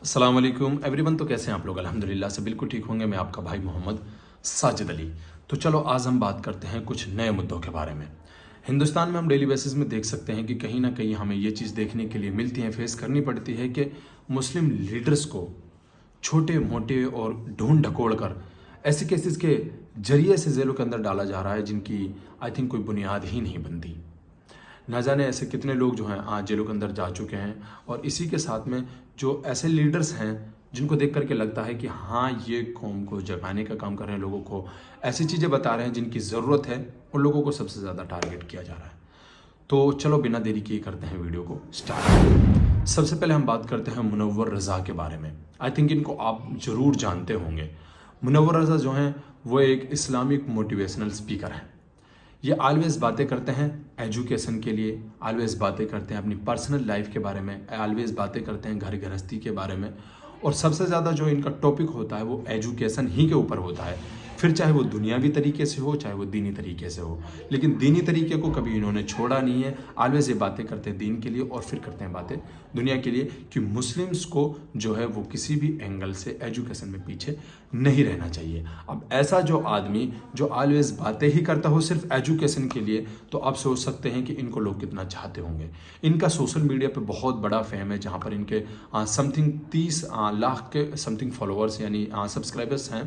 अस्सलाम वालेकुम एवरीवन। तो कैसे हैं आप लोग? अल्हम्दुलिल्लाह से बिल्कुल ठीक होंगे। मैं आपका भाई मोहम्मद साजिद अली। तो चलो आज हम बात करते हैं कुछ नए मुद्दों के बारे में। हिंदुस्तान में हम डेली बेसिस में देख सकते हैं कि कहीं ना कहीं हमें ये चीज़ देखने के लिए मिलती है, फेस करनी पड़ती है कि मुस्लिम लीडर्स को छोटे मोटे और ढूंढ ढकोड़ कर ऐसे केसेस के जरिए से जेलों के अंदर डाला जा रहा है जिनकी आई थिंक कोई बुनियाद ही नहीं बनती। ना जाने ऐसे कितने लोग जो हैं आज जेलों के अंदर जा चुके हैं, और इसी के साथ में जो ऐसे लीडर्स हैं जिनको देख करके लगता है कि हाँ ये कौम को जगाने का काम कर रहे हैं, लोगों को ऐसी चीज़ें बता रहे हैं जिनकी ज़रूरत है, उन लोगों को सबसे ज़्यादा टारगेट किया जा रहा है। तो चलो बिना देरी किए करते हैं वीडियो को स्टार्ट। सबसे पहले हम बात करते हैं मुनव्वर रज़ा के बारे में। आई थिंक इनको आप ज़रूर जानते होंगे। मुनव्वर रज़ा जो हैं वो एक इस्लामिक मोटिवेशनल स्पीकर हैं। ये ऑलवेज बातें करते हैं एजुकेशन के लिए, ऑलवेज बातें करते हैं अपनी पर्सनल लाइफ के बारे में, ऑलवेज बातें करते हैं घर गृहस्थी के बारे में, और सबसे ज़्यादा जो इनका टॉपिक होता है वो एजुकेशन ही के ऊपर होता है। फिर चाहे वो दुनियावी तरीके से हो चाहे वो दीनी तरीके से हो, लेकिन दीनी तरीके को कभी इन्होंने छोड़ा नहीं है। ऑलवेज ये बातें करते हैं दीन के लिए और फिर करते हैं बातें दुनिया के लिए कि मुस्लिम्स को जो है वो किसी भी एंगल से एजुकेशन में पीछे नहीं रहना चाहिए। अब ऐसा जो आदमी जो ऑलवेज बातें ही करता हो सिर्फ एजुकेशन के लिए, तो आप सोच सकते हैं कि इनको लोग कितना चाहते होंगे। इनका सोशल मीडिया पे बहुत बड़ा फेम है, जहाँ पर इनके समथिंग 30 लाख के समथिंग फॉलोअर्स यानी सब्सक्राइबर्स हैं,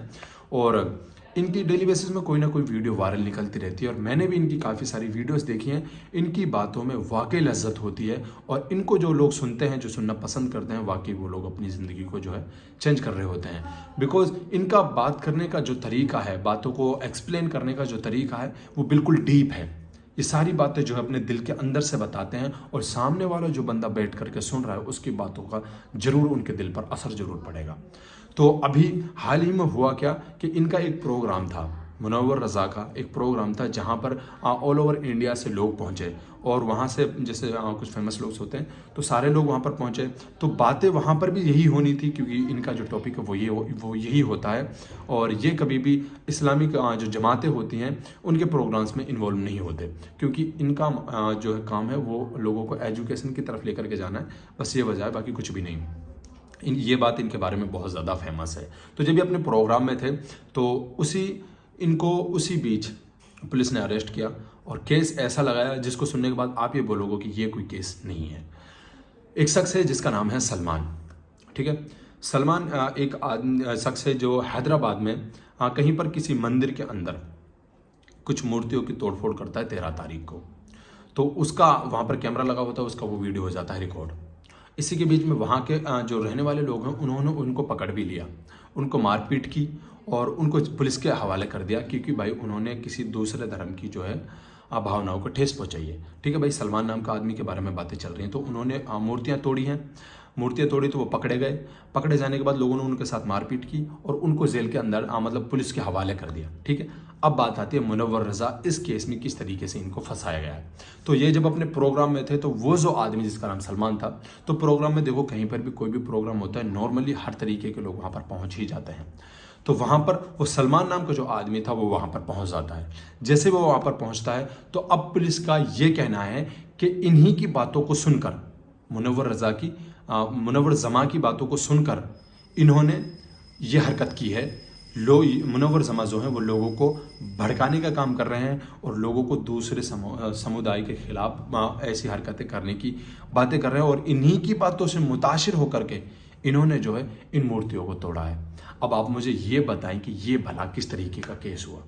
और इनकी डेली बेसिस में कोई ना कोई वीडियो वायरल निकलती रहती है। और मैंने भी इनकी काफ़ी सारी वीडियोस देखी हैं। इनकी बातों में वाकई लज्जत होती है, और इनको जो लोग सुनते हैं, जो सुनना पसंद करते हैं, वाकई वो लोग अपनी ज़िंदगी को जो है चेंज कर रहे होते हैं। बिकॉज इनका बात करने का जो तरीका है, बातों को एक्सप्लेन करने का जो तरीका है, वो बिल्कुल डीप है। ये सारी बातें जो है अपने दिल के अंदर से बताते हैं, और सामने वाला जो बंदा बैठ करके सुन रहा है उसकी बातों का जरूर उनके दिल पर असर जरूर पड़ेगा। तो अभी हाल ही में हुआ क्या कि इनका एक प्रोग्राम था, मुनव्वर रज़ा का एक प्रोग्राम था, जहाँ पर ऑल ओवर इंडिया से लोग पहुँचे, और वहाँ से जैसे कुछ फेमस लोग होते हैं तो सारे लोग वहाँ पर पहुँचे। तो बातें वहाँ पर भी यही होनी थी, क्योंकि इनका जो टॉपिक है वो यही होता है, और ये कभी भी इस्लामिक जो जमातें होती हैं उनके प्रोग्राम्स में इन्वॉल्व नहीं होते, क्योंकि इनका जो है काम है वो लोगों को एजुकेशन की तरफ लेकर के जाना है, बस ये वजह है, बाकी कुछ भी नहीं। ये बात इनके बारे में बहुत ज़्यादा फेमस है। तो जब ये अपने प्रोग्राम में थे तो उसी बीच पुलिस ने अरेस्ट किया, और केस ऐसा लगाया जिसको सुनने के बाद आप ये बोलोगे कि ये कोई केस नहीं है। एक शख्स है जिसका नाम है सलमान। ठीक है, सलमान एक शख्स है जो हैदराबाद में कहीं पर किसी मंदिर के अंदर कुछ मूर्तियों की तोड़फोड़ करता है 13 तारीख को। तो उसका वहाँ पर कैमरा लगा होता है, उसका वो वीडियो हो जाता है रिकॉर्ड। इसी के बीच में वहाँ के जो रहने वाले लोग हैं उन्होंने उनको पकड़ भी लिया, उनको मारपीट की और उनको पुलिस के हवाले कर दिया, क्योंकि भाई उन्होंने किसी दूसरे धर्म की जो है भावनाओं को ठेस पहुँचाई है। ठीक है भाई, सलमान नाम का आदमी के बारे में बातें चल रही हैं। तो उन्होंने मूर्तियाँ तोड़ी हैं, मूर्तियाँ तोड़ी तो वो पकड़े गए। पकड़े जाने के बाद लोगों ने उनके साथ मारपीट की और उनको जेल के अंदर मतलब पुलिस के हवाले कर दिया। ठीक है, अब बात आती है मुनव्वर रज़ा, इस केस में किस तरीके से इनको फंसाया गया है। तो ये जब अपने प्रोग्राम में थे तो वो जो आदमी जिसका नाम सलमान था, तो प्रोग्राम में देखो कहीं पर भी कोई भी प्रोग्राम होता है नॉर्मली हर तरीके के लोग वहाँ पर पहुँच ही जाते हैं। तो वहाँ पर वो सलमान नाम का जो आदमी था वो वहाँ पर पहुँच जाता है। जैसे वो वहाँ पर पहुँचता है तो अब पुलिस का ये कहना है कि इन्हीं की बातों को सुनकर, मुनव्वर जमा की बातों को सुनकर इन्होंने ये हरकत की है। मुनव्वर जमा जो है वो लोगों को भड़काने का काम कर रहे हैं, और लोगों को दूसरे समुदाय के खिलाफ ऐसी हरकतें करने की बातें कर रहे हैं, और इन्हीं की बातों से मुतासिर होकर के इन्होंने जो है इन मूर्तियों को तोड़ा है। अब आप मुझे ये बताएं कि ये भला किस तरीके का केस हुआ।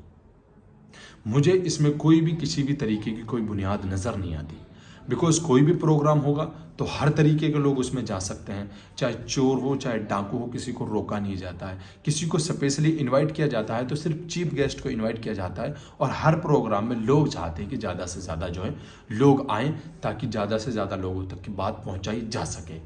मुझे इसमें कोई भी किसी भी तरीके की कोई बुनियाद नज़र नहीं आती। बिकॉज कोई भी प्रोग्राम होगा तो हर तरीके के लोग उसमें जा सकते हैं, चाहे चोर हो चाहे डाकू हो, किसी को रोका नहीं जाता है। किसी को स्पेशली इनवाइट किया जाता है तो सिर्फ चीफ गेस्ट को इनवाइट किया जाता है, और हर प्रोग्राम में लोग चाहते हैं कि ज़्यादा से ज़्यादा जो है लोग आएँ, ताकि ज़्यादा से ज़्यादा लोगों तक की बात पहुँचाई जा सके।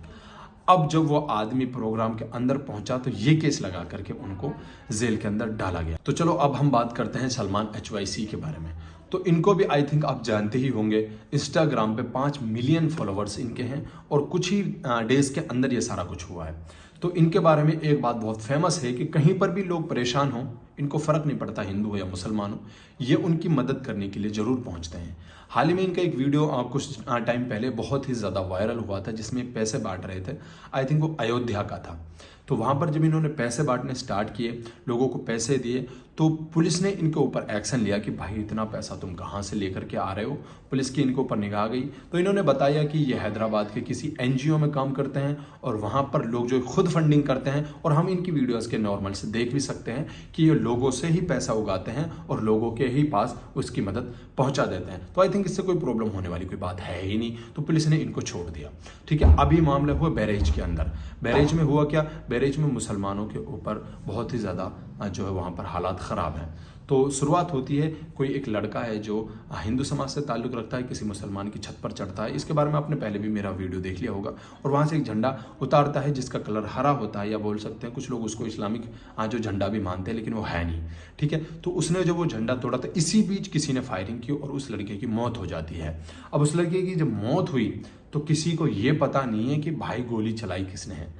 अब जब वो आदमी प्रोग्राम के अंदर पहुंचा तो ये केस लगा करके उनको जेल के अंदर डाला गया। तो चलो अब हम बात करते हैं सलमान HYC के बारे में। तो इनको भी आई थिंक आप जानते ही होंगे, इंस्टाग्राम पे 5 मिलियन फॉलोअर्स इनके हैं, और कुछ ही डेज के अंदर ये सारा कुछ हुआ है। तो इनके बारे में एक बात बहुत फेमस है कि कहीं पर भी लोग परेशान हों, इनको फ़र्क नहीं पड़ता हिंदू हो या मुसलमान हो, ये उनकी मदद करने के लिए ज़रूर पहुंचते हैं। हाल ही में इनका एक वीडियो कुछ टाइम पहले बहुत ही ज़्यादा वायरल हुआ था, जिसमें पैसे बांट रहे थे। आई थिंक वो अयोध्या का था। तो वहाँ पर जब इन्होंने पैसे बांटने स्टार्ट किए, लोगों को पैसे दिए, तो पुलिस ने इनके ऊपर एक्शन लिया कि भाई इतना पैसा तुम कहाँ से लेकर के आ रहे हो। पुलिस की इनके ऊपर निगाह गई तो इन्होंने बताया कि ये हैदराबाद के किसी एनजीओ में काम करते हैं और वहाँ पर लोग जो खुद फंडिंग करते हैं, और हम इनकी वीडियोस के नॉर्मल से देख भी सकते हैं कि ये लोगों से ही पैसा उगाते हैं और लोगों के ही पास उसकी मदद पहुँचा देते हैं। तो आई थिंक इससे कोई प्रॉब्लम होने वाली कोई बात है ही नहीं, तो पुलिस ने इनको छोड़ दिया। ठीक है, अभी मामला हुआ बहराइच के अंदर। बहराइच में हुआ क्या, बहराइच में मुसलमानों के ऊपर बहुत ही ज़्यादा जो है वहाँ पर हालात ख़राब हैं। तो शुरुआत होती है, कोई एक लड़का है जो हिंदू समाज से ताल्लुक़ रखता है, किसी मुसलमान की छत पर चढ़ता है। इसके बारे में आपने पहले भी मेरा वीडियो देख लिया होगा। और वहाँ से एक झंडा उतारता है जिसका कलर हरा होता है, या बोल सकते हैं कुछ लोग उसको इस्लामिक जो झंडा भी मानते हैं, लेकिन वो है नहीं। ठीक है, तो उसने जब वो झंडा तोड़ा तो इसी बीच किसी ने फायरिंग की और उस लड़के की मौत हो जाती है। अब उस लड़के की जब मौत हुई तो किसी को ये पता नहीं है कि भाई गोली चलाई किसने है।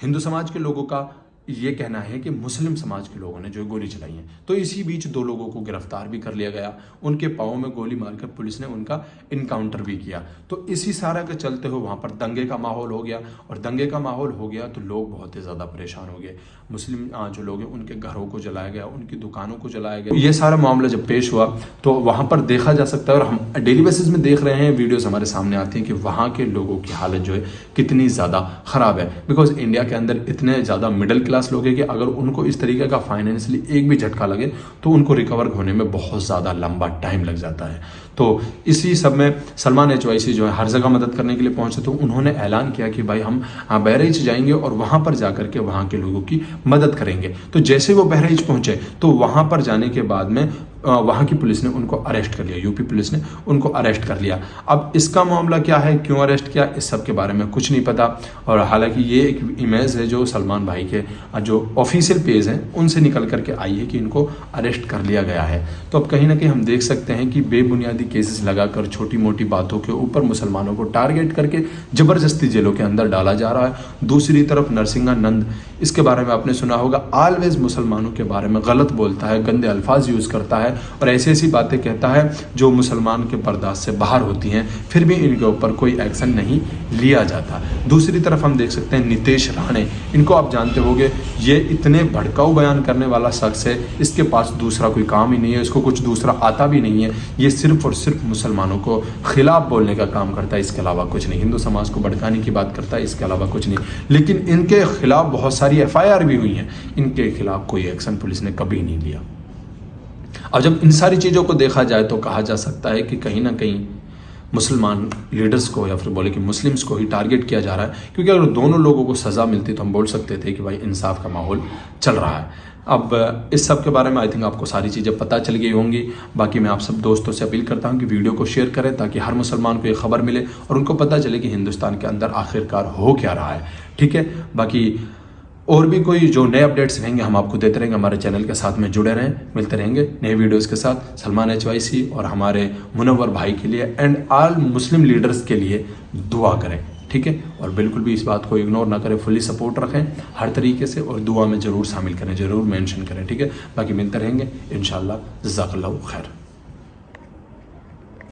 हिंदू समाज के लोगों का ये कहना है कि मुस्लिम समाज के लोगों ने जो गोली चलाई है। तो इसी बीच 2 लोगों को गिरफ्तार भी कर लिया गया, उनके पाँव में गोली मारकर पुलिस ने उनका इनकाउंटर भी किया। तो इसी सारा के चलते हुए वहाँ पर दंगे का माहौल हो गया, और दंगे का माहौल हो गया तो लोग बहुत ही ज़्यादा परेशान हो गए। मुस्लिम जो लोग हैं उनके घरों को जलाया गया, उनकी दुकानों को जलाया गया। ये सारा मामला जब पेश हुआ तो वहाँ पर देखा जा सकता है, और हम डेली बेसिस में देख रहे हैं, वीडियोज़ हमारे सामने आती हैं कि वहाँ के लोगों की हालत जो है कितनी ज़्यादा ख़राब है। बिकॉज इंडिया के अंदर इतने ज़्यादा मिडिल क्लास लोग हैं कि अगर उनको इस तरीके का फाइनेंशियली एक भी झटका लगे तो उनको रिकवर होने में बहुत ज़्यादा लंबा टाइम लग जाता है। तो इसी सब में सलमान एचवाईसी जो है हर जगह मदद करने के लिए पहुंचे। तो उन्होंने ऐलान किया कि भाई हम बहराइच जाएंगे और वहाँ पर जाकर के वहाँ के लोगों की मदद करेंगे। तो जैसे वो बहराइच पहुँचे तो वहाँ पर जाने के बाद में वहाँ की पुलिस ने उनको अरेस्ट कर लिया, यूपी पुलिस ने उनको अरेस्ट कर लिया। अब इसका मामला क्या है, क्यों अरेस्ट किया, इस सब के बारे में कुछ नहीं पता। और हालांकि ये एक इमेज है जो सलमान भाई के जो ऑफिशियल पेज हैं उनसे निकल करके आई है कि इनको अरेस्ट कर लिया गया है। तो अब कहीं ना कहीं हम देख सकते हैं कि बेबुनियादी केसेस लगाकर छोटी मोटी बातों के ऊपर मुसलमानों को टारगेट करके ज़बरदस्ती जेलों के अंदर डाला जा रहा है। दूसरी तरफ नरसिंहानंद, इसके बारे में आपने सुना होगा, ऑलवेज मुसलमानों के बारे में गलत बोलता है, गंदे अल्फाज यूज़ करता है और ऐसी ऐसी बातें कहता है जो मुसलमान के बर्दाश्त से बाहर होती हैं, फिर भी इनके ऊपर कोई एक्शन नहीं लिया जाता। दूसरी तरफ हम देख सकते हैं नितेश राणे, इनको आप जानते होंगे, ये इतने भड़काऊ बयान करने वाला शख्स है, इसके पास दूसरा कोई काम ही नहीं है, इसको कुछ दूसरा आता भी नहीं है। ये सिर्फ और सिर्फ मुसलमानों को खिलाफ बोलने का काम करता है, इसके अलावा कुछ नहीं। हिंदू समाज को भड़काने की बात करता है, इसके अलावा कुछ नहीं। लेकिन इनके खिलाफ बहुत सारी FIR भी हुई हैं, इनके खिलाफ कोई एक्शन पुलिस ने कभी नहीं लिया। अब जब इन सारी चीज़ों को देखा जाए तो कहा जा सकता है कि कहीं ना कहीं मुसलमान लीडर्स को, या फिर बोले कि मुस्लिम्स को ही टारगेट किया जा रहा है। क्योंकि अगर दोनों लोगों को सज़ा मिलती तो हम बोल सकते थे कि भाई इंसाफ का माहौल चल रहा है। अब इस सब के बारे में आई थिंक आपको सारी चीज़ें पता चल गई होंगी। बाकी मैं आप सब दोस्तों से अपील करता हूं कि वीडियो को शेयर करें ताकि हर मुसलमान को ये खबर मिले और उनको पता चले कि हिंदुस्तान के अंदर आखिरकार हो क्या रहा है। ठीक है, बाकी और भी कोई जो नए अपडेट्स रहेंगे हम आपको देते रहेंगे। हमारे चैनल के साथ में जुड़े रहें, मिलते रहेंगे नए वीडियोस के साथ। सलमान एचवाईसी और हमारे मुनव्वर भाई के लिए एंड ऑल मुस्लिम लीडर्स के लिए दुआ करें। ठीक है, और बिल्कुल भी इस बात को इग्नोर ना करें, फुल्ली सपोर्ट रखें हर तरीके से, और दुआ में ज़रूर शामिल करें, ज़रूर मेंशन करें। ठीक है, बाकी मिलते रहेंगे इंशाल्लाह। जज़ाकल्लाहु खैर।